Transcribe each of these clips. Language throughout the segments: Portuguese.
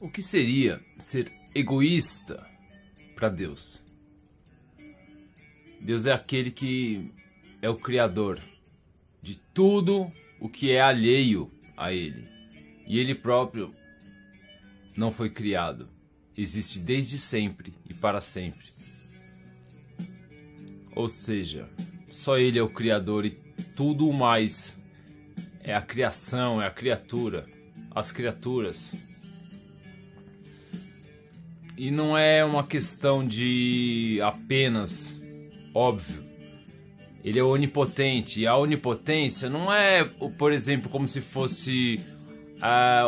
O que seria ser egoísta para Deus? Deus é aquele que é o criador de tudo o que é alheio a Ele. E Ele próprio não foi criado. Existe desde sempre e para sempre. Ou seja, só Ele é o criador e tudo o mais é a criação, é a criatura, as criaturas. E não é uma questão de apenas, óbvio, Ele é onipotente. E a onipotência não é, por exemplo, como se fosse... A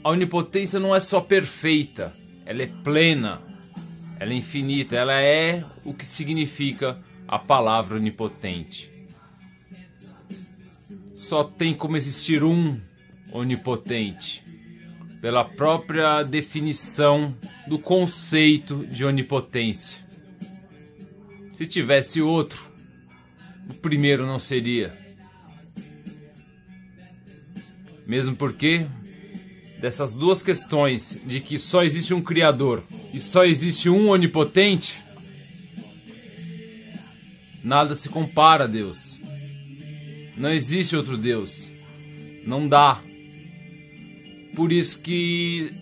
onipotência não é só perfeita, ela é plena, ela é infinita, ela é o que significa a palavra onipotente. Só tem como existir um onipotente, pela própria definição do conceito de onipotência. Se tivesse outro, o primeiro não seria. Mesmo porque dessas duas questões de que só existe um Criador e só existe um onipotente, nada se compara a Deus. Não existe outro Deus. Não dá. Por isso que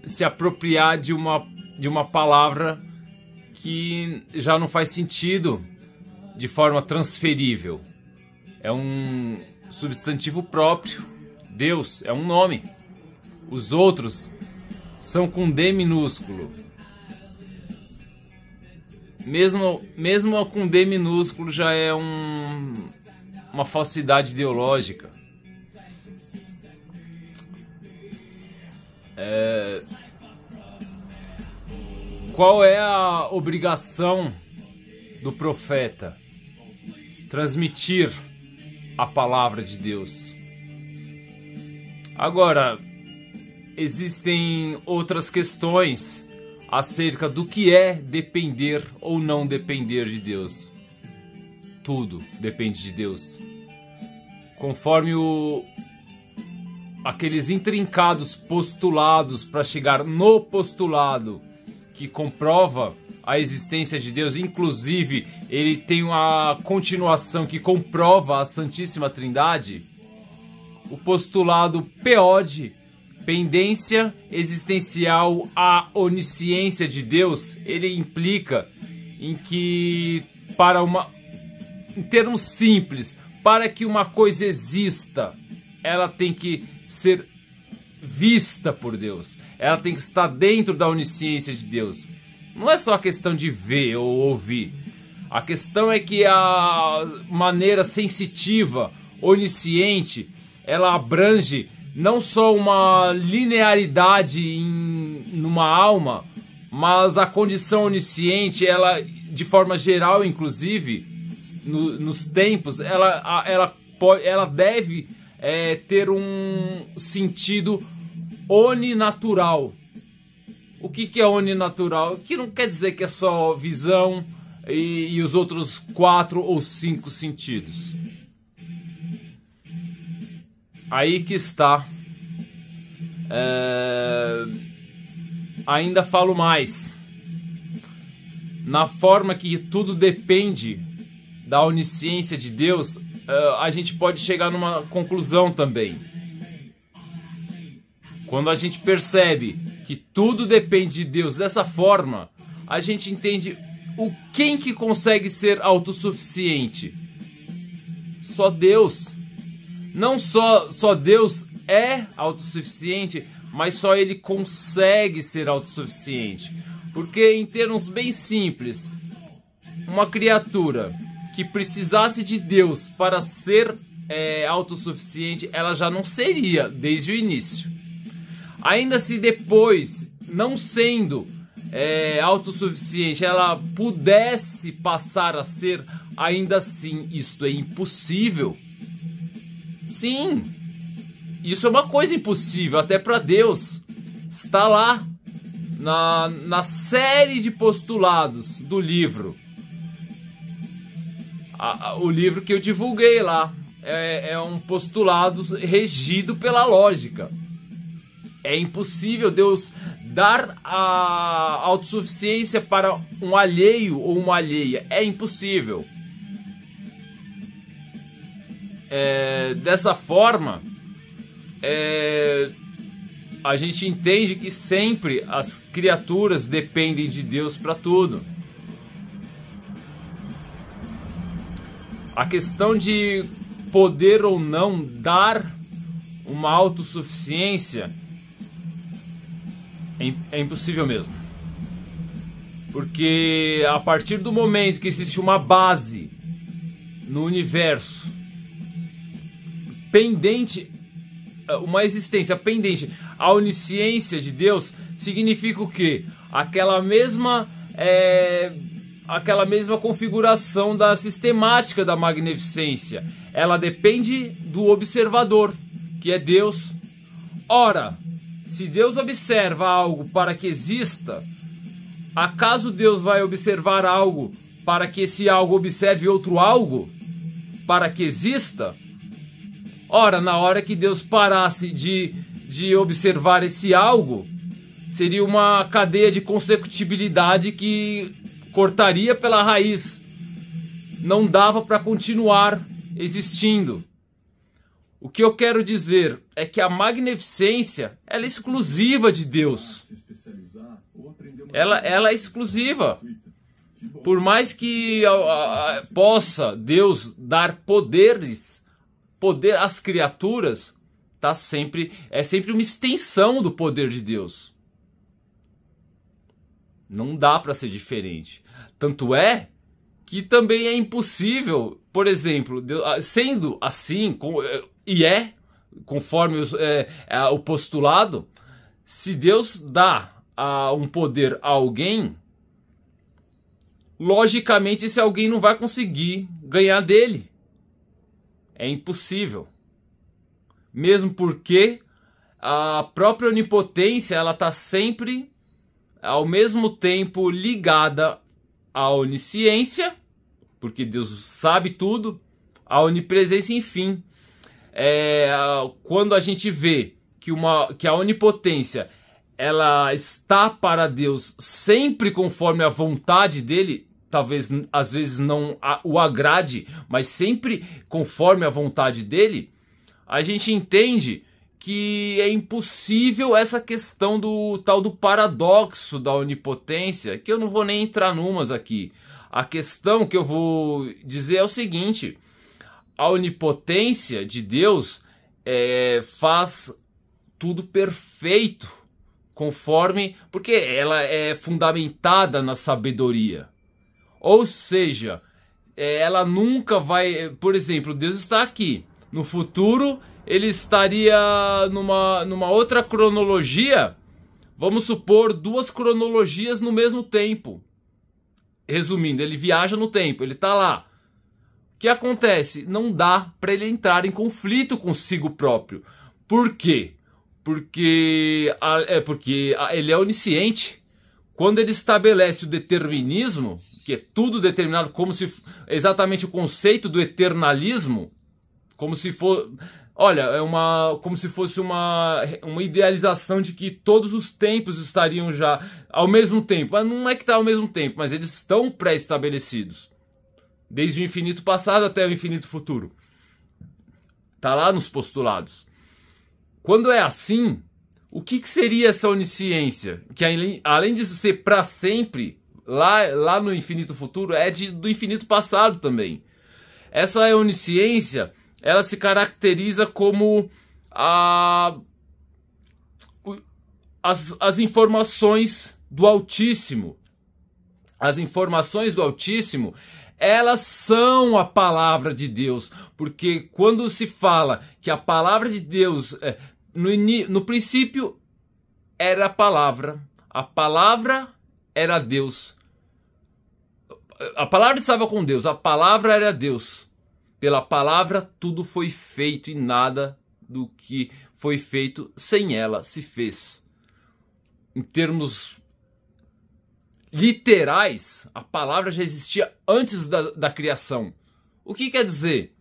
se apropriar de uma palavra que já não faz sentido de forma transferível. É um substantivo próprio. Deus é um nome. Os outros são com D minúsculo. Mesmo com D minúsculo já é uma falsidade ideológica. Qual é a obrigação do profeta? Transmitir a palavra de Deus. Agora, existem outras questões acerca do que é depender ou não depender de Deus. Tudo depende de Deus. Conforme aqueles intrincados postulados para chegar no postulado que comprova a existência de Deus, inclusive ele tem uma continuação que comprova a Santíssima Trindade, o postulado POD, pendência existencial à onisciência de Deus, ele implica em que, em termos simples, para que uma coisa exista, ela tem que ser vista por Deus. Ela tem que estar dentro da onisciência de Deus. Não é só a questão de ver ou ouvir. A questão é que a maneira sensitiva, onisciente, ela abrange não só uma linearidade numa alma, mas a condição onisciente, ela, de forma geral, inclusive, nos tempos, ela deve ter um sentido oninatural. O que é oninatural? Que não quer dizer que é só visão e os outros 4 ou 5 sentidos. Aí que está. Ainda falo mais. Na forma que tudo depende da onisciência de Deus, a gente pode chegar numa conclusão também. Quando a gente percebe que tudo depende de Deus dessa forma, a gente entende quem que consegue ser autossuficiente. Só Deus. Não só Deus é autossuficiente, mas só Ele consegue ser autossuficiente. Porque, em termos bem simples, uma criatura que precisasse de Deus para ser autossuficiente, ela já não seria desde o início. Ainda se depois, não sendo autossuficiente, ela pudesse passar a ser, ainda assim, isto é impossível. Sim, isso é uma coisa impossível, até para Deus. Está lá, na série de postulados do livro. O livro que eu divulguei lá, é um postulado regido pela lógica. É impossível Deus dar a autossuficiência para um alheio ou uma alheia. É impossível. Dessa forma, a gente entende que sempre as criaturas dependem de Deus para tudo. A questão de poder ou não dar uma autossuficiência é impossível mesmo. Porque a partir do momento que existe uma base no universo pendente, uma existência pendente à onisciência de Deus, significa o quê? Aquela mesma configuração da sistemática da magnificência. Ela depende do observador, que é Deus. Ora, se Deus observa algo para que exista, acaso Deus vai observar algo para que esse algo observe outro algo para que exista? Ora, na hora que Deus parasse de observar esse algo, seria uma cadeia de consecutibilidade que cortaria pela raiz. Não dava para continuar existindo. O que eu quero dizer é que a magnificência, ela é exclusiva de Deus. Ela é exclusiva. Por mais que possa Deus dar poder às criaturas, é sempre uma extensão do poder de Deus. Não dá para ser diferente. Tanto é que também é impossível, por exemplo, sendo assim, conforme o postulado, se Deus dá um poder a alguém, logicamente esse alguém não vai conseguir ganhar dele. É impossível. Mesmo porque a própria onipotência, ela está sempre ao mesmo tempo ligada à onisciência, porque Deus sabe tudo, à onipresença, enfim. Quando a gente vê que a onipotência, ela está para Deus sempre conforme a vontade dele, talvez às vezes não o agrade, mas sempre conforme a vontade dele, a gente entende que é impossível essa questão do tal do paradoxo da onipotência, que eu não vou nem entrar numas aqui. A questão que eu vou dizer é o seguinte: a onipotência de Deus faz tudo perfeito, porque ela é fundamentada na sabedoria. Ou seja, ela nunca vai... Por exemplo, Deus está aqui. No futuro, ele estaria numa outra cronologia. Vamos supor 2 cronologias no mesmo tempo. Resumindo, ele viaja no tempo, ele está lá. O que acontece? Não dá para ele entrar em conflito consigo próprio. Por quê? Porque ele é onisciente. Quando ele estabelece o determinismo, que é tudo determinado, exatamente o conceito do eternalismo, como se fosse uma idealização de que todos os tempos estariam já ao mesmo tempo. Mas não é que está ao mesmo tempo, mas eles estão pré-estabelecidos. Desde o infinito passado até o infinito futuro. Está lá nos postulados. Quando é assim, o que seria essa onisciência? Que além disso ser para sempre, lá no infinito futuro, do infinito passado também. Essa onisciência, ela se caracteriza como as informações do Altíssimo. As informações do Altíssimo, elas são a palavra de Deus. Porque quando se fala que a palavra de Deus... No princípio era a palavra era Deus. A palavra estava com Deus, a palavra era Deus. Pela palavra tudo foi feito e nada do que foi feito sem ela se fez. Em termos literais, a palavra já existia antes da criação. O que quer dizer?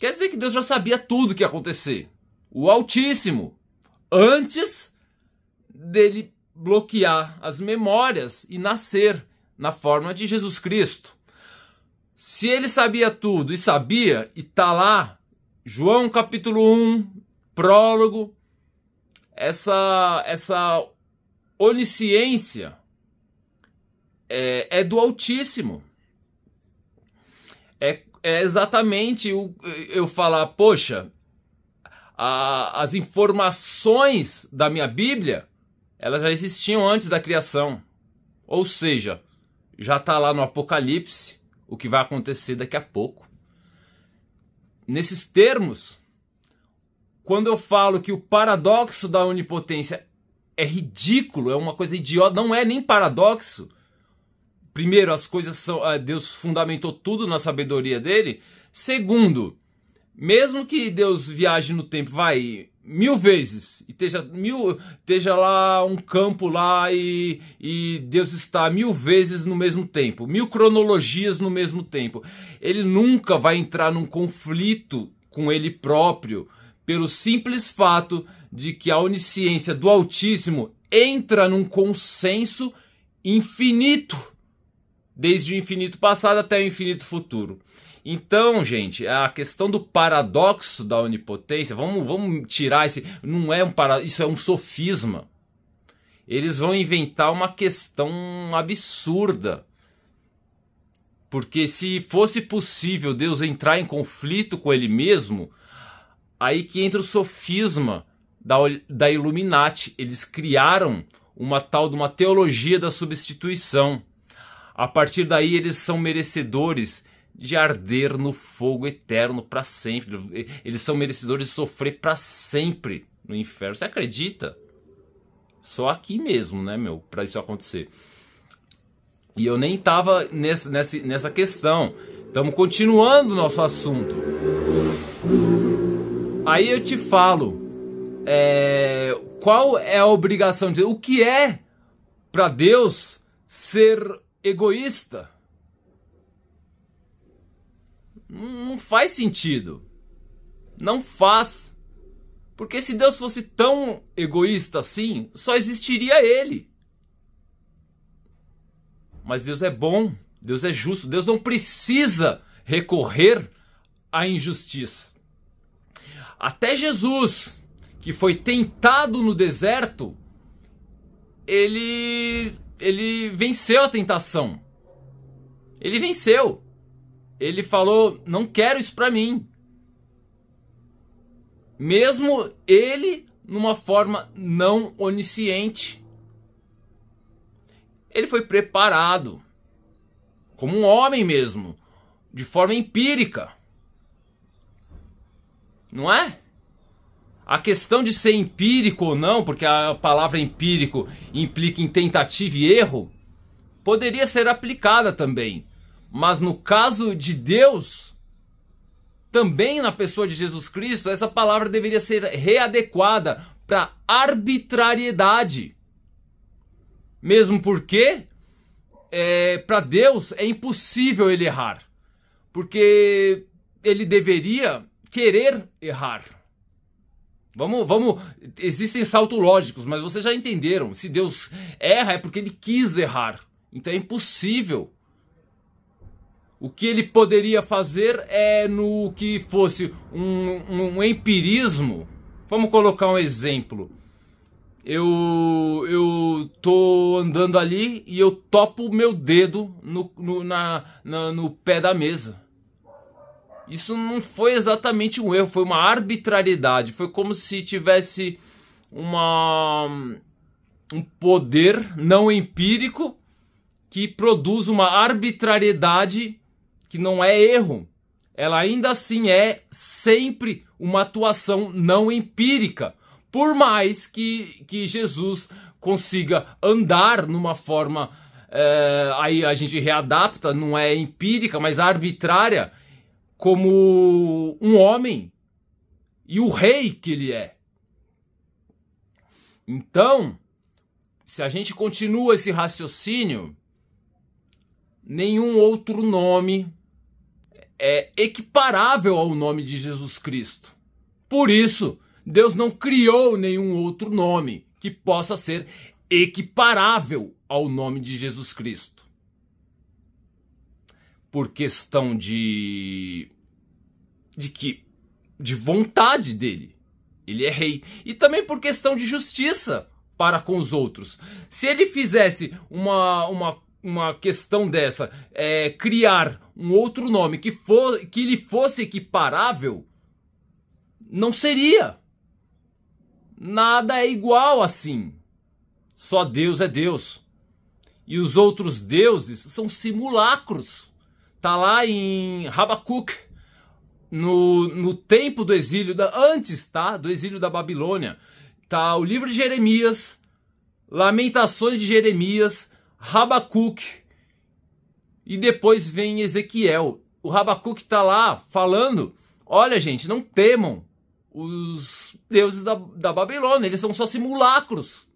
Quer dizer que Deus já sabia tudo que ia acontecer. O Altíssimo, antes dele bloquear as memórias e nascer na forma de Jesus Cristo. Se ele sabia tudo e sabia, e tá lá, João capítulo 1, prólogo, essa onisciência é do Altíssimo. É exatamente eu falar, poxa, as informações da minha Bíblia, elas já existiam antes da criação. Ou seja, já está lá no Apocalipse o que vai acontecer daqui a pouco. Nesses termos, quando eu falo que o paradoxo da onipotência é ridículo, é uma coisa idiota, não é nem paradoxo. Primeiro, as coisas são... Deus fundamentou tudo na sabedoria dele. Segundo, mesmo que Deus viaje no tempo, vai 1000 vezes, e esteja lá um campo lá e Deus está 1000 vezes no mesmo tempo, 1000 cronologias no mesmo tempo. Ele nunca vai entrar num conflito com ele próprio, pelo simples fato de que a onisciência do Altíssimo entra num consenso infinito, desde o infinito passado até o infinito futuro. Então, gente, a questão do paradoxo da onipotência, vamos tirar esse... Não é um paradoxo, isso é um sofisma. Eles vão inventar uma questão absurda. Porque se fosse possível Deus entrar em conflito com ele mesmo, aí que entra o sofisma da Illuminati. Eles criaram uma tal de uma teologia da substituição. A partir daí eles são merecedores de arder no fogo eterno para sempre. Eles são merecedores de sofrer para sempre no inferno. Você acredita? Só aqui mesmo, né, meu, para isso acontecer. E eu nem tava nessa questão. Estamos continuando o nosso assunto. Aí eu te falo, qual é a obrigação de Deus? O que é para Deus ser egoísta? Não faz sentido. Não faz. Porque se Deus fosse tão egoísta assim, só existiria ele. Mas Deus é bom, Deus é justo, Deus não precisa recorrer à injustiça. Até Jesus, que foi tentado no deserto, ele venceu a tentação. Ele venceu. Ele falou, não quero isso para mim. Mesmo ele numa forma não onisciente. Ele foi preparado como um homem mesmo, de forma empírica. Não é? A questão de ser empírico ou não, porque a palavra empírico implica em tentativa e erro, poderia ser aplicada também. Mas no caso de Deus, também na pessoa de Jesus Cristo, essa palavra deveria ser readequada para arbitrariedade. Mesmo porque para Deus é impossível ele errar. Porque ele deveria querer errar. Existem saltos lógicos, mas vocês já entenderam. Se Deus erra é porque ele quis errar. Então é impossível. O que ele poderia fazer é no que fosse um empirismo. Vamos colocar um exemplo. Eu tô andando ali e eu topo o meu dedo no pé da mesa. Isso não foi exatamente um erro, foi uma arbitrariedade. Foi como se tivesse um poder não empírico que produz uma arbitrariedade que não é erro. Ela ainda assim é sempre uma atuação não empírica. Por mais que Jesus consiga andar numa forma, aí a gente readapta, não é empírica, mas arbitrária, como um homem e o rei que ele é. Então, se a gente continua esse raciocínio, nenhum outro nome é equiparável ao nome de Jesus Cristo. Por isso, Deus não criou nenhum outro nome que possa ser equiparável ao nome de Jesus Cristo. Por questão de vontade dele. Ele é rei. E também por questão de justiça para com os outros. Se ele fizesse uma questão dessa, criar um outro nome que lhe fosse equiparável, não seria. Nada é igual assim. Só Deus é Deus. E os outros deuses são simulacros. Tá lá em Habacuque, no tempo do exílio, antes, tá? Do exílio da Babilônia. Tá o livro de Jeremias, Lamentações de Jeremias, Habacuque, e depois vem Ezequiel. O Habacuque tá lá falando, olha gente, não temam os deuses da Babilônia, eles são só simulacros.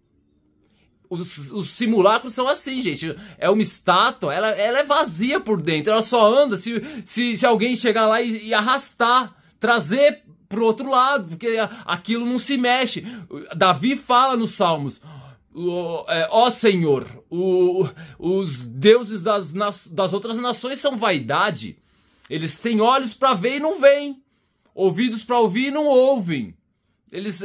Os simulacros são assim, gente. É uma estátua, ela é vazia por dentro. Ela só anda se alguém chegar lá e arrastar, trazer pro outro lado, porque aquilo não se mexe. Davi fala nos Salmos: ó Senhor, os deuses das outras nações são vaidade. Eles têm olhos para ver e não veem, ouvidos para ouvir e não ouvem. Eles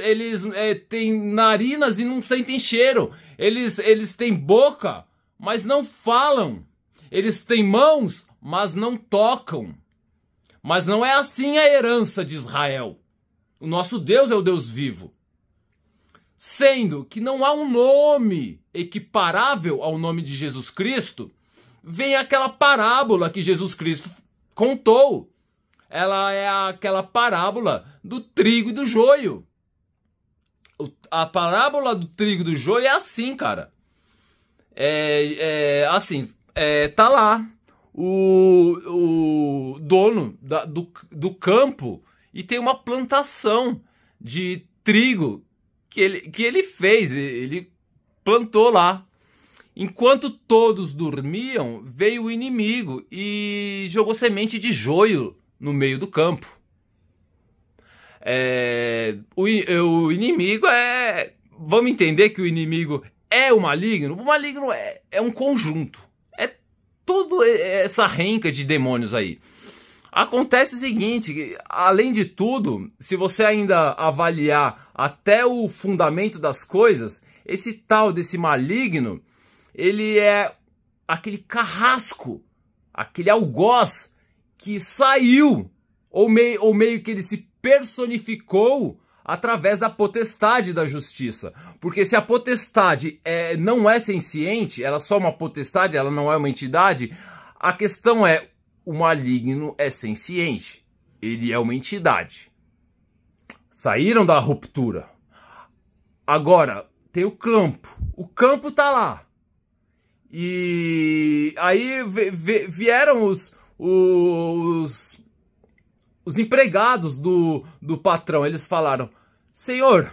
têm narinas e não sentem cheiro. Eles têm boca, mas não falam. Eles têm mãos, mas não tocam. Mas não é assim a herança de Israel. O nosso Deus é o Deus vivo. Sendo que não há um nome equiparável ao nome de Jesus Cristo, vem aquela parábola que Jesus Cristo contou. Ela é aquela parábola do trigo e do joio. A parábola do trigo e do joio é assim, cara. Tá lá o dono do campo e tem uma plantação de trigo que ele fez, ele plantou lá. Enquanto todos dormiam, veio o inimigo e jogou semente de joio no meio do campo. O inimigo vamos entender que o inimigo é o maligno. O maligno é um conjunto. É toda essa renca de demônios aí. Acontece o seguinte, que, além de tudo, se você ainda avaliar até o fundamento das coisas, esse tal desse maligno, ele é aquele carrasco, aquele algoz que saiu, ou meio que ele se personificou através da potestade da justiça. Porque se a potestade não é senciente, ela é só uma potestade, ela não é uma entidade, a questão é, o maligno é senciente, ele é uma entidade. Saíram da ruptura. Agora, tem o campo tá lá. E aí vieram os empregados do patrão. Eles falaram: Senhor,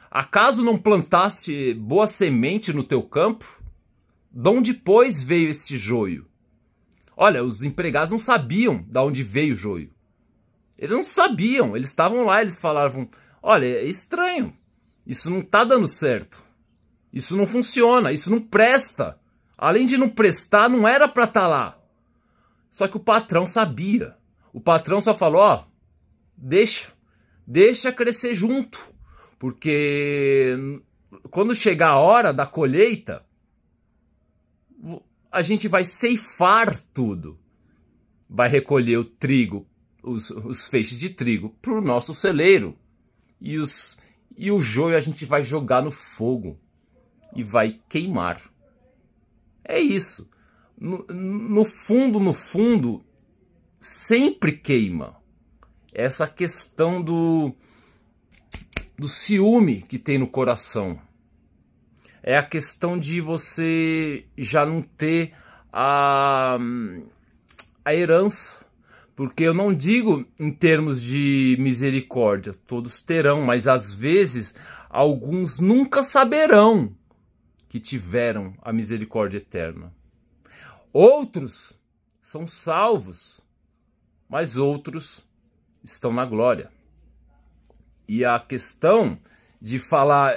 acaso não plantaste boa semente no teu campo? De onde, pois, veio este joio? Olha, os empregados não sabiam de onde veio o joio. Eles não sabiam, eles estavam lá, eles falavam: olha, é estranho, isso não está dando certo, isso não funciona, isso não presta. Além de não prestar, não era para estar lá. Só que o patrão sabia. O patrão só falou: ó, deixa crescer junto, porque quando chegar a hora da colheita, a gente vai ceifar tudo. Vai recolher o trigo, os feixes de trigo, para o nosso celeiro. E o joio a gente vai jogar no fogo e vai queimar. É isso. No fundo, sempre queima. Essa questão do ciúme que tem no coração. É a questão de você já não ter a herança. Porque eu não digo em termos de misericórdia, todos terão, mas às vezes alguns nunca saberão que tiveram a misericórdia eterna. Outros são salvos, mas outros estão na glória. E a questão de falar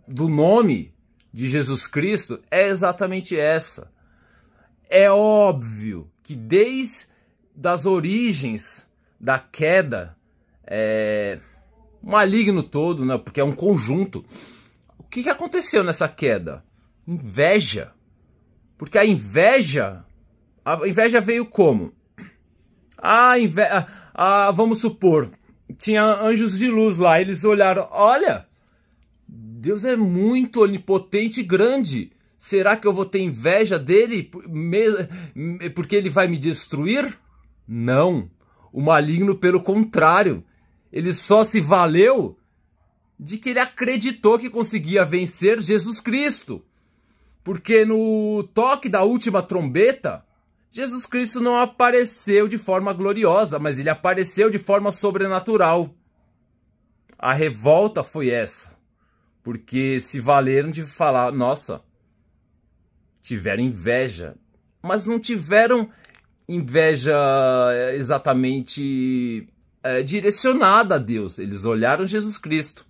do nome de Jesus Cristo é exatamente essa. É óbvio que desde as origens da queda, o maligno todo, né, porque é um conjunto. O que aconteceu nessa queda? Inveja. Porque a inveja veio como? Vamos supor, tinha anjos de luz lá, eles olharam, olha, Deus é muito onipotente e grande. Será que eu vou ter inveja dele porque ele vai me destruir? Não. O maligno, pelo contrário, ele só se valeu de que ele acreditou que conseguia vencer Jesus Cristo. Porque no toque da última trombeta, Jesus Cristo não apareceu de forma gloriosa, mas ele apareceu de forma sobrenatural. A revolta foi essa. Porque se valeram de falar, nossa, tiveram inveja. Mas não tiveram inveja exatamente direcionada a Deus. Eles olharam Jesus Cristo,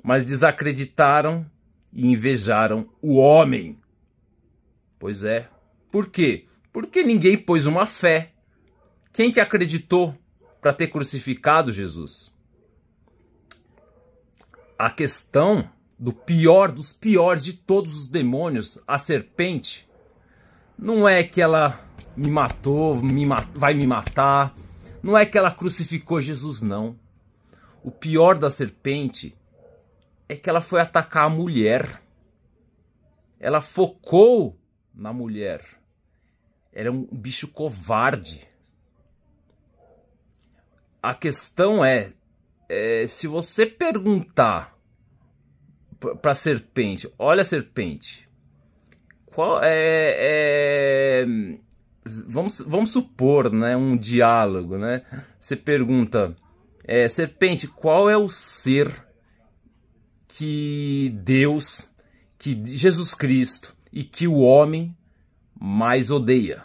mas desacreditaram e invejaram o homem. Pois é. Por quê? Porque ninguém pôs uma fé. Quem que acreditou para ter crucificado Jesus? A questão do pior dos piores de todos os demônios, a serpente, não é que ela me matou, vai me matar, não é que ela crucificou Jesus, não. O pior da serpente é que ela foi atacar a mulher. Ela focou na mulher. Era um bicho covarde. A questão se você perguntar para a serpente, olha a serpente, qual vamos supor, né, um diálogo, né? Você pergunta, serpente, qual é o ser que Deus, que Jesus Cristo e que o homem mais odeia?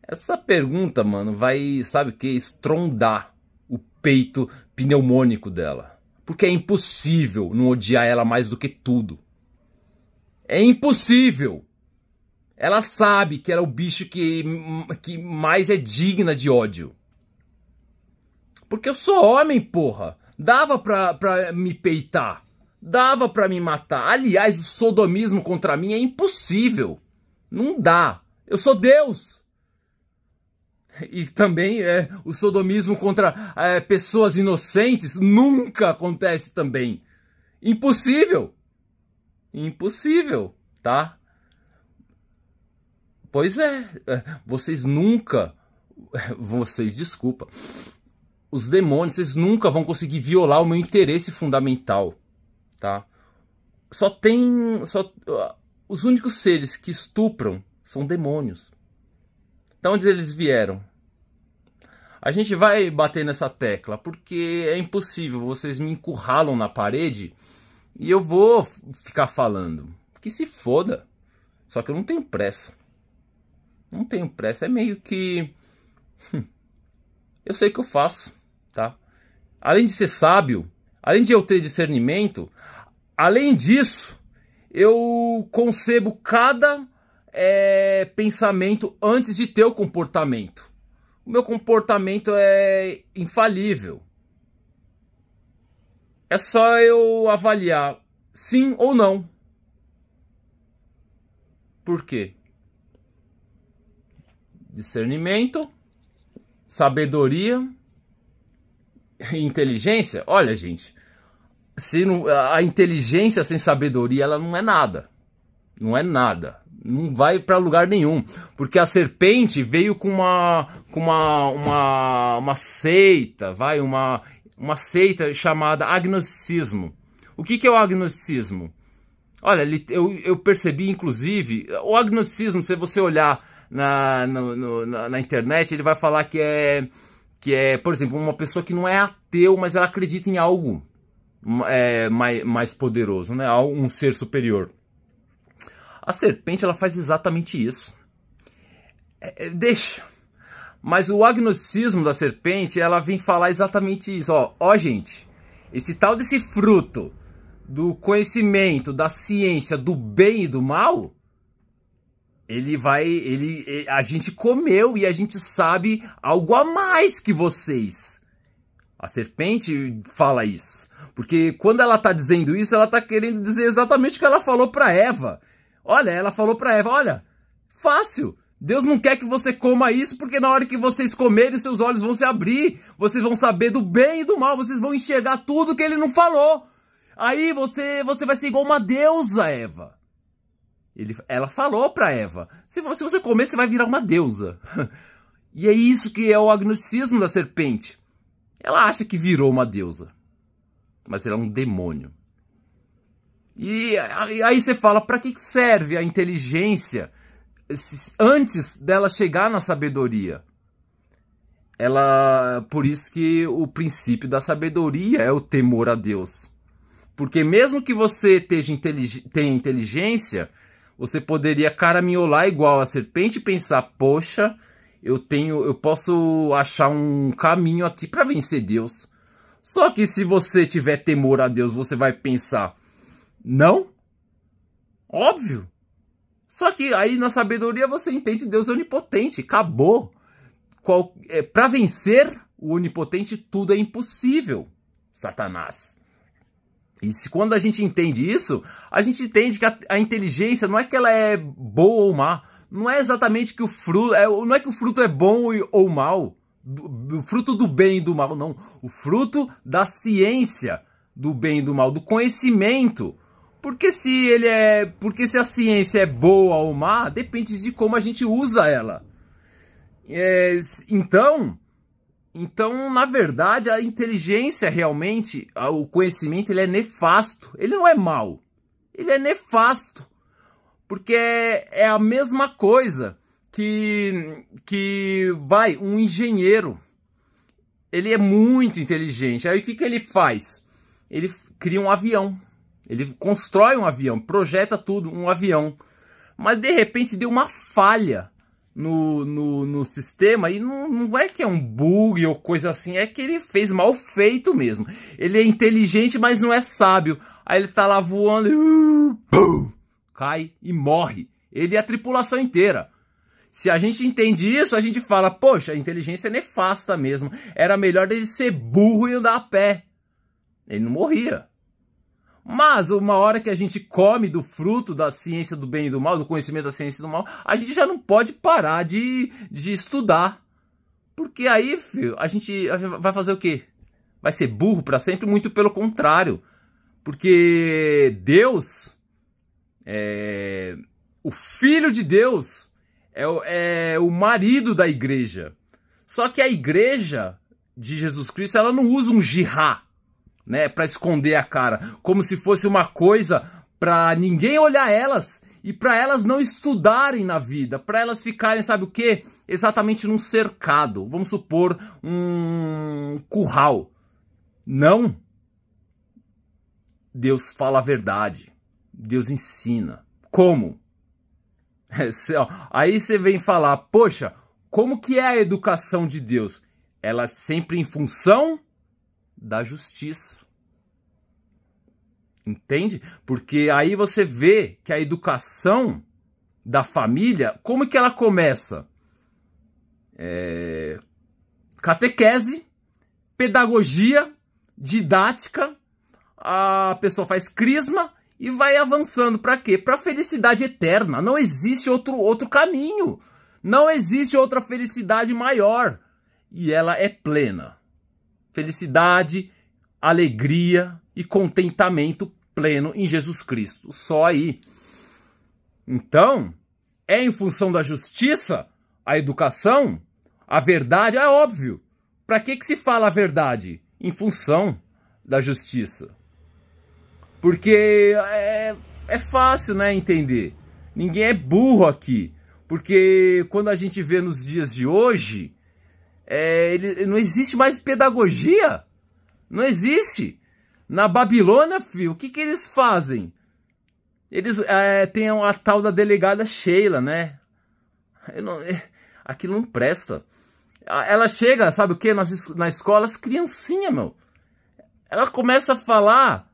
Essa pergunta, mano, vai, sabe o que? Estrondar o peito pneumônico dela. Porque é impossível não odiar ela mais do que tudo. É impossível. Ela sabe que ela é o bicho que mais é digna de ódio. Porque eu sou homem, porra. Dava pra me peitar. Dava pra me matar. Aliás, o sodomismo contra mim é impossível. Não dá. Eu sou Deus. E também o sodomismo contra pessoas inocentes nunca acontece também. Impossível. Impossível, tá? Pois desculpa. Os demônios, vocês nunca vão conseguir violar o meu interesse fundamental, tá? Os únicos seres que estupram são demônios. Então, onde eles vieram? A gente vai bater nessa tecla, porque é impossível, vocês me encurralam na parede e eu vou ficar falando. Que se foda. Só que eu não tenho pressa. Não tenho pressa, é meio que... eu sei o que eu faço, tá? Além de ser sábio, além de eu ter discernimento, além disso, eu concebo cada pensamento antes de ter o comportamento. O meu comportamento é infalível. É só eu avaliar sim ou não. Por quê? Discernimento, sabedoria e inteligência. Olha, gente, a inteligência sem sabedoria, ela não é nada. Não é nada. Não vai para lugar nenhum. Porque a serpente veio com uma seita, uma seita chamada agnosticismo. O que é o agnosticismo? Olha, eu percebi, inclusive, o agnosticismo, se você olhar na internet, ele vai falar que é, por exemplo, uma pessoa que não é ateu, mas ela acredita em algo mais poderoso, né? Um ser superior. A serpente, ela faz exatamente isso. Mas o agnosticismo da serpente, ela vem falar exatamente isso. Ó, gente, esse tal desse fruto do conhecimento, da ciência, do bem e do mal, a gente comeu e a gente sabe algo a mais que vocês. A serpente fala isso. Porque quando ela tá dizendo isso, ela tá querendo dizer exatamente o que ela falou para Eva. Olha, ela falou para Eva, olha, fácil. Deus não quer que você coma isso, porque na hora que vocês comerem, seus olhos vão se abrir. Vocês vão saber do bem e do mal. Vocês vão enxergar tudo que ele não falou. Aí você vai ser igual uma deusa, Eva. Ela falou pra Eva, se você comer, você vai virar uma deusa. E é isso que é o agnosticismo da serpente. Ela acha que virou uma deusa. Mas ela é um demônio. E aí você fala, pra que serve a inteligência antes dela chegar na sabedoria? Por isso que o princípio da sabedoria é o temor a Deus. Porque mesmo que você tenha inteligência, você poderia caraminholar igual a serpente e pensar, poxa, eu posso achar um caminho aqui para vencer Deus. Só que se você tiver temor a Deus, você vai pensar, não? Óbvio. Só que aí na sabedoria você entende Deus é onipotente, acabou. Para vencer o onipotente, tudo é impossível, Satanás. E quando a gente entende isso, a gente entende que a inteligência não é que ela é boa ou má. Não é exatamente que o fruto... não é que o fruto é bom ou mal. O fruto do bem e do mal, não. O fruto da ciência do bem e do mal, do conhecimento. Porque se a ciência é boa ou má, depende de como a gente usa ela. Então, na verdade, a inteligência realmente, o conhecimento, ele é nefasto. Ele não é mau. Ele é nefasto. Porque é a mesma coisa que um engenheiro. Ele é muito inteligente. Aí o que ele faz? Ele cria um avião. Ele constrói um avião, projeta tudo, um avião. Mas de repente deu uma falha no sistema, e não é que é um bug ou coisa assim, é que ele fez mal feito mesmo. Ele é inteligente, mas não é sábio. Aí ele tá lá voando e cai e morre. Ele e a tripulação inteira. Se a gente entende isso, a gente fala, poxa, a inteligência é nefasta mesmo. Era melhor ele ser burro e andar a pé. Ele não morria. Mas uma hora que a gente come do fruto da ciência do bem e do mal, do conhecimento da ciência do mal, a gente já não pode parar de estudar. Porque aí, filho, a gente vai fazer o quê? Vai ser burro para sempre? Muito pelo contrário. Porque Deus, o Filho de Deus, é o marido da igreja. Só que a igreja de Jesus Cristo, ela não usa um jihá, né, para esconder a cara, como se fosse uma coisa para ninguém olhar elas e para elas não estudarem na vida, para elas ficarem, sabe o quê? Exatamente num cercado, vamos supor um curral. Não. Deus fala a verdade. Deus ensina. Como? Aí você vem falar, poxa, como que é a educação de Deus? Ela é sempre em função da justiça. Entende? Porque aí você vê que a educação da família, como que ela começa? Catequese, pedagogia, didática, a pessoa faz crisma e vai avançando. Para quê? Para a felicidade eterna. Não existe outro caminho. Não existe outra felicidade maior. E ela é plena. Felicidade, alegria e contentamento pleno em Jesus Cristo. Só aí. Então, é em função da justiça, a educação, a verdade, é óbvio. Para que se fala a verdade? Em função da justiça. Porque é fácil, né, entender. Ninguém é burro aqui. Porque quando a gente vê nos dias de hoje, não existe mais pedagogia. Não existe. Na Babilônia, filho, o que eles fazem? Eles têm a tal da delegada Sheila, né? Aquilo não presta. Ela chega, sabe o que? Na escola, as criancinhas, meu. Ela começa a falar...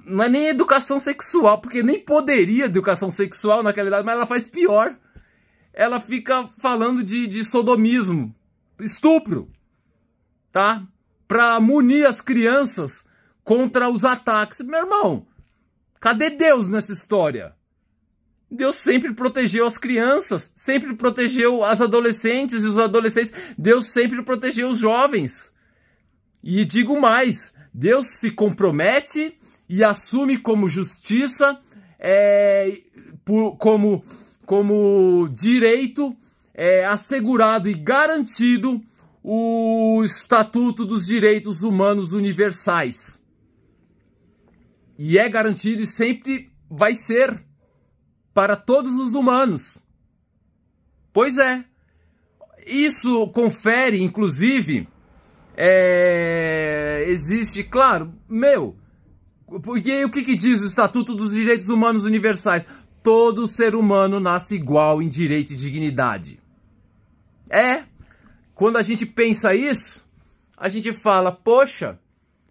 não é nem educação sexual, porque nem poderia educação sexual naquela idade, mas ela faz pior. Ela fica falando de sodomismo, estupro, tá? Pra munir as crianças contra os ataques. Meu irmão, cadê Deus nessa história? Deus sempre protegeu as crianças, sempre protegeu as adolescentes e os adolescentes. Deus sempre protegeu os jovens. E digo mais, Deus se compromete e assume como justiça, como direito assegurado e garantido o Estatuto dos Direitos Humanos Universais. E é garantido e sempre vai ser para todos os humanos. Pois é. Isso confere, inclusive, existe, claro, porque o que diz o Estatuto dos Direitos Humanos Universais? Todo ser humano nasce igual em direito e dignidade. Quando a gente pensa isso, a gente fala, poxa,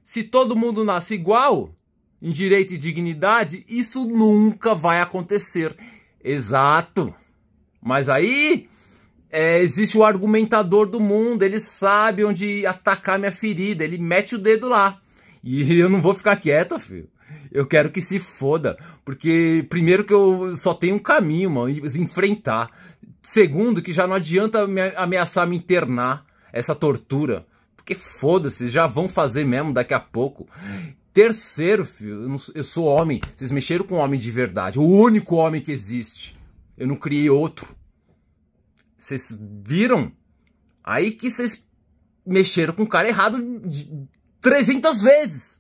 se todo mundo nasce igual em direito e dignidade, isso nunca vai acontecer. Exato. Mas aí existe o argumentador do mundo, ele sabe onde atacar minha ferida, ele mete o dedo lá. E eu não vou ficar quieto, filho. Eu quero que se foda. Porque, primeiro, que eu só tenho um caminho, mano, enfrentar. Segundo, que já não adianta ameaçar me internar, essa tortura. Porque foda-se, já vão fazer mesmo daqui a pouco. Terceiro, filho, eu sou homem. Vocês mexeram com um homem de verdade. O único homem que existe. Eu não criei outro. Vocês viram? Aí que vocês mexeram com o cara errado 300 vezes.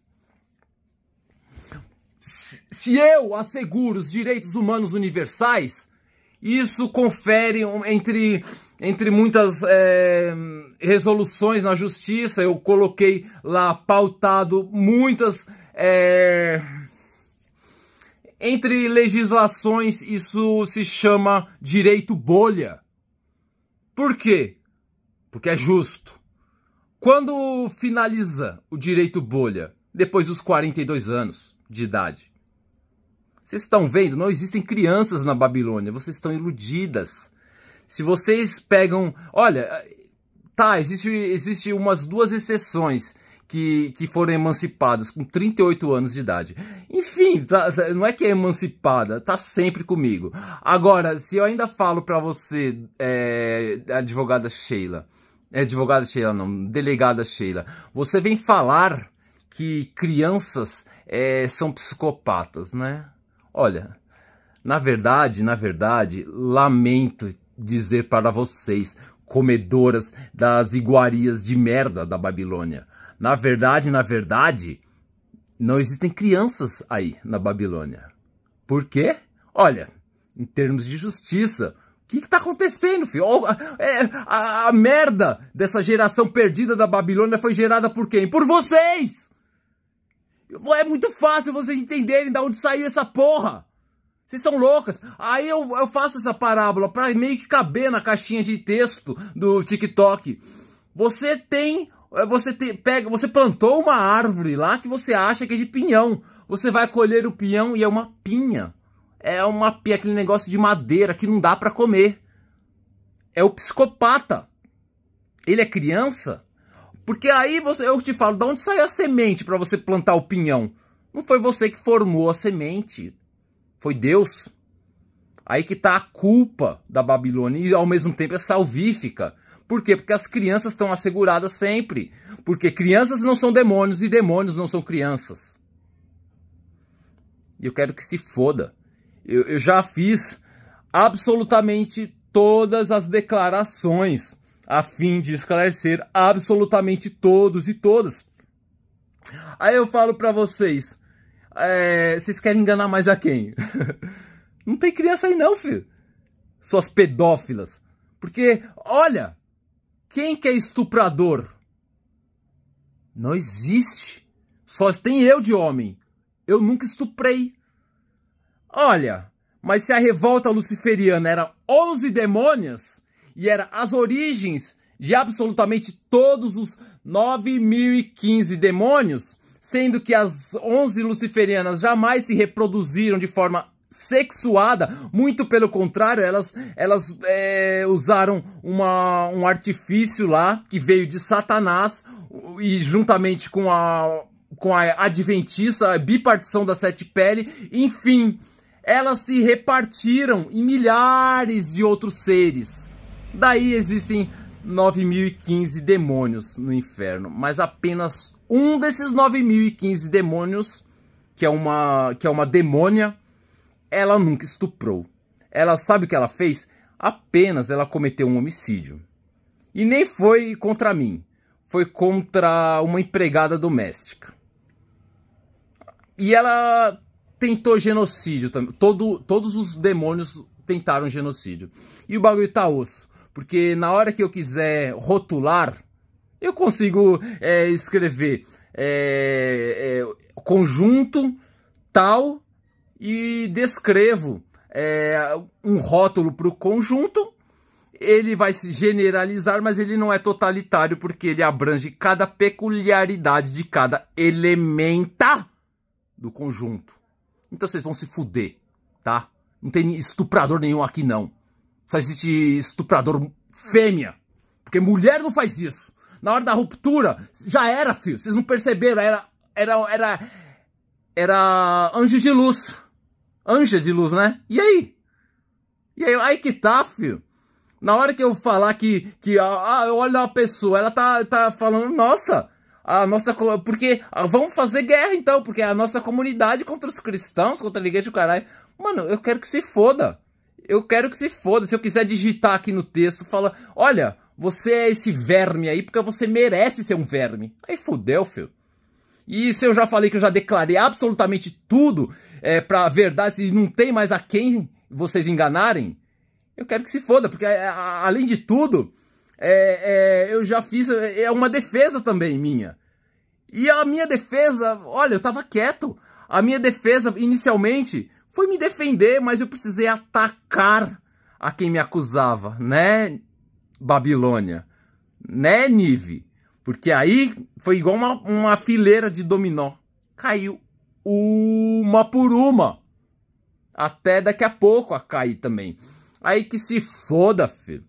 Se eu asseguro os direitos humanos universais, isso confere, entre muitas resoluções na justiça, eu coloquei lá pautado muitas... entre legislações, isso se chama direito bolha. Por quê? Porque é justo. Quando finaliza o direito bolha? Depois dos 42 anos de idade. Vocês estão vendo? Não existem crianças na Babilônia. Vocês estão iludidas. Se vocês pegam... Olha, tá, existe umas 2 exceções que foram emancipadas com 38 anos de idade. Enfim, não é que é emancipada, tá sempre comigo. Agora, se eu ainda falo pra você, advogada Sheila... advogada Sheila não, delegada Sheila. Você vem falar que crianças são psicopatas, né? Olha, na verdade, lamento dizer para vocês, comedoras das iguarias de merda da Babilônia. Na verdade, não existem crianças aí na Babilônia. Por quê? Olha, em termos de justiça, o que está acontecendo, filho? A merda dessa geração perdida da Babilônia foi gerada por quem? Por vocês! É muito fácil vocês entenderem de onde saiu essa porra. Vocês são loucas. Aí eu faço essa parábola para meio que caber na caixinha de texto do TikTok. Você plantou uma árvore lá que você acha que é de pinhão. Você vai colher o pinhão e é uma pinha. Aquele negócio de madeira que não dá para comer. É o psicopata. Ele é criança? Porque aí eu te falo, de onde saiu a semente para você plantar o pinhão? Não foi você que formou a semente. Foi Deus. Aí que tá a culpa da Babilônia e ao mesmo tempo é salvífica. Por quê? Porque as crianças estão asseguradas sempre. Porque crianças não são demônios e demônios não são crianças. E eu quero que se foda. Eu já fiz absolutamente todas as declarações a fim de esclarecer absolutamente todos e todas. Aí eu falo pra vocês, vocês querem enganar mais a quem? Não tem criança aí não, filho. Suas pedófilas. Porque, olha, quem que é estuprador? Não existe. Só tem eu de homem. Eu nunca estuprei. Olha, mas se a revolta luciferiana era 11 demônios e era as origens de absolutamente todos os 9.015 demônios, sendo que as 11 luciferianas jamais se reproduziram de forma sexuada, muito pelo contrário, elas usaram um artifício lá que veio de Satanás, e juntamente com a adventista, a bipartição das 7 peles, enfim, elas se repartiram em milhares de outros seres. Daí existem 9.015 demônios no inferno, mas apenas um desses 9.015 demônios, que é uma demônia, ela nunca estuprou. Ela sabe o que ela fez? Apenas ela cometeu um homicídio. E nem foi contra mim, foi contra uma empregada doméstica. E ela tentou genocídio também. Todos os demônios tentaram genocídio. E o bagulho tá osso. Porque na hora que eu quiser rotular, eu consigo escrever conjunto tal e descrevo um rótulo para o conjunto. Ele vai se generalizar, mas ele não é totalitário, porque ele abrange cada peculiaridade de cada elemento do conjunto. Então vocês vão se fuder, tá? Não tem estuprador nenhum aqui, não. Só existe estuprador fêmea. Porque mulher não faz isso. Na hora da ruptura, já era, filho. Vocês não perceberam. Era anjo de luz. Anja de luz, né? E aí? Aí que tá, filho. Na hora que eu falar que eu olho a pessoa, ela tá falando, nossa, porque vamos fazer guerra então, porque a nossa comunidade contra os cristãos, contra a igreja do caralho. Mano, eu quero que se foda. Eu quero que se foda. Se eu quiser digitar aqui no texto, fala, olha, você é esse verme aí porque você merece ser um verme. Aí fudeu, filho. E se eu já falei que eu já declarei absolutamente tudo pra verdade, se não tem mais a quem vocês enganarem, eu quero que se foda, porque além de tudo, eu já fiz uma defesa também minha. E a minha defesa, olha, eu tava quieto. A minha defesa, inicialmente, foi me defender, mas eu precisei atacar a quem me acusava, né, Babilônia? Né, Nive? Porque aí foi igual uma fileira de dominó. Caiu uma por uma. Até daqui a pouco a cair também. Aí que se foda, filho.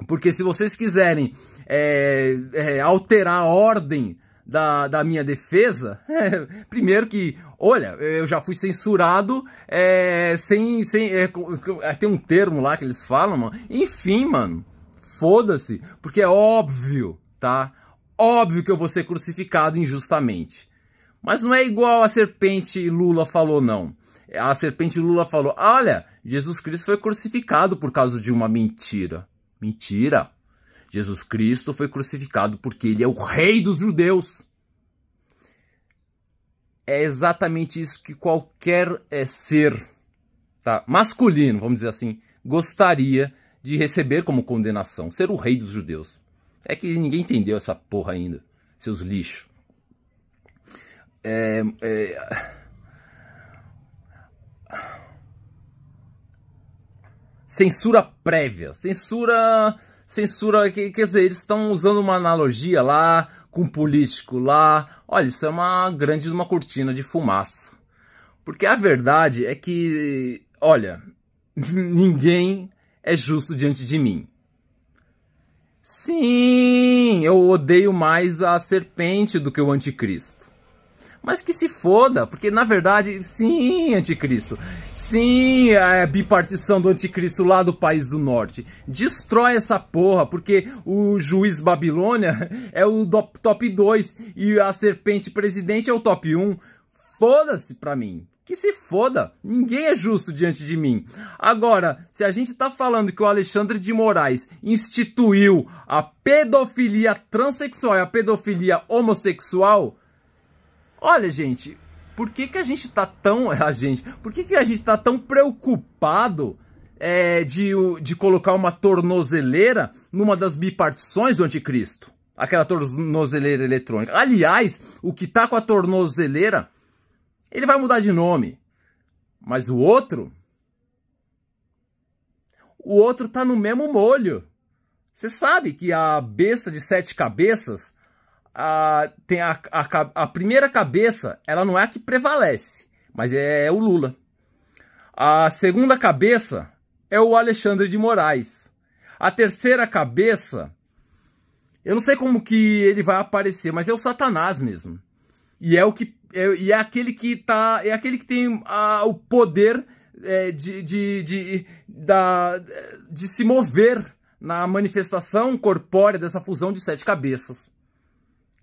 Porque se vocês quiserem alterar a ordem da minha defesa, primeiro que, olha, eu já fui censurado tem um termo lá que eles falam, mano. Enfim, mano, foda-se, porque é óbvio, tá? Óbvio que eu vou ser crucificado injustamente. Mas não é igual a serpente Lula falou, não. A serpente Lula falou, olha, Jesus Cristo foi crucificado por causa de uma mentira. Mentira. Jesus Cristo foi crucificado porque ele é o rei dos judeus. É exatamente isso que qualquer ser, tá, masculino, vamos dizer assim, gostaria de receber como condenação. Ser o rei dos judeus. É que ninguém entendeu essa porra ainda, seus lixos. Censura prévia. Censura, quer dizer, eles estão usando uma analogia lá, com um político lá. Olha, isso é uma cortina de fumaça. Porque a verdade é que, olha, ninguém é justo diante de mim. Sim, eu odeio mais a serpente do que o anticristo. Mas que se foda, porque na verdade, sim, anticristo. Sim, a bipartição do anticristo lá do país do norte. Destrói essa porra, porque o juiz Babilônia é o top 2 e a serpente presidente é o top 1. Foda-se pra mim. Que se foda. Ninguém é justo diante de mim. Agora, se a gente tá falando que o Alexandre de Moraes instituiu a pedofilia transexual e a pedofilia homossexual, olha, gente, por que a gente tá tão... Por que a gente tá tão preocupado de colocar uma tornozeleira numa das bipartições do anticristo? Aquela tornozeleira eletrônica. Aliás, o que tá com a tornozeleira, ele vai mudar de nome. Mas o outro tá no mesmo molho. Você sabe que a besta de 7 cabeças, tem a primeira cabeça, ela não é a que prevalece, mas é o Lula. A segunda cabeça é o Alexandre de Moraes. A terceira cabeça, eu não sei como que ele vai aparecer, mas é o Satanás mesmo. E é aquele que tem o poder de se mover na manifestação corpórea dessa fusão de 7 cabeças.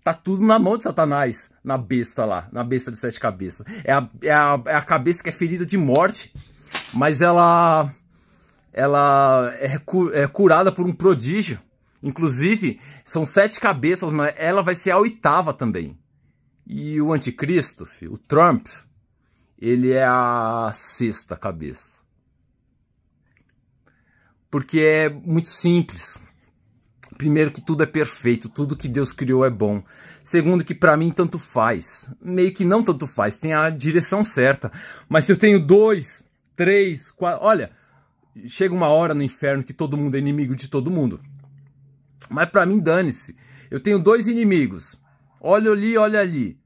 Tá tudo na mão de Satanás, na besta lá, na besta de 7 cabeças. É a cabeça que é ferida de morte, mas ela é curada por um prodígio. Inclusive, são 7 cabeças, mas ela vai ser a 8ª também. E o anticristo, filho, o Trump, ele é a 6ª cabeça. Porque é muito simples. Primeiro que tudo é perfeito, tudo que Deus criou é bom. Segundo que pra mim tanto faz. Meio que não tanto faz, tem a direção certa. Mas se eu tenho 2, 3, 4... Olha, chega uma hora no inferno que todo mundo é inimigo de todo mundo. Mas pra mim dane-se. Eu tenho 2 inimigos. Olha ali, olha ali.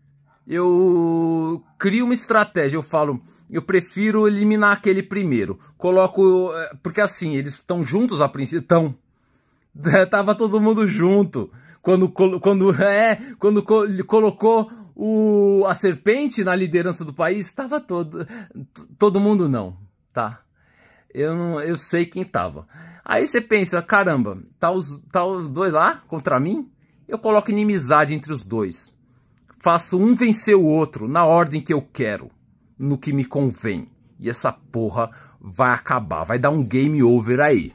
Eu crio uma estratégia, eu falo... Eu prefiro eliminar aquele primeiro. Coloco... Porque assim, eles estão juntos a princípio. Tava todo mundo junto. Quando colocou a serpente na liderança do país, tava todo mundo não, tá? Eu sei quem tava. Aí você pensa, caramba, tá os 2 lá contra mim? Eu coloco inimizade entre os 2. Faço um vencer o outro na ordem que eu quero. No que me convém. E essa porra vai acabar. Vai dar um game over aí.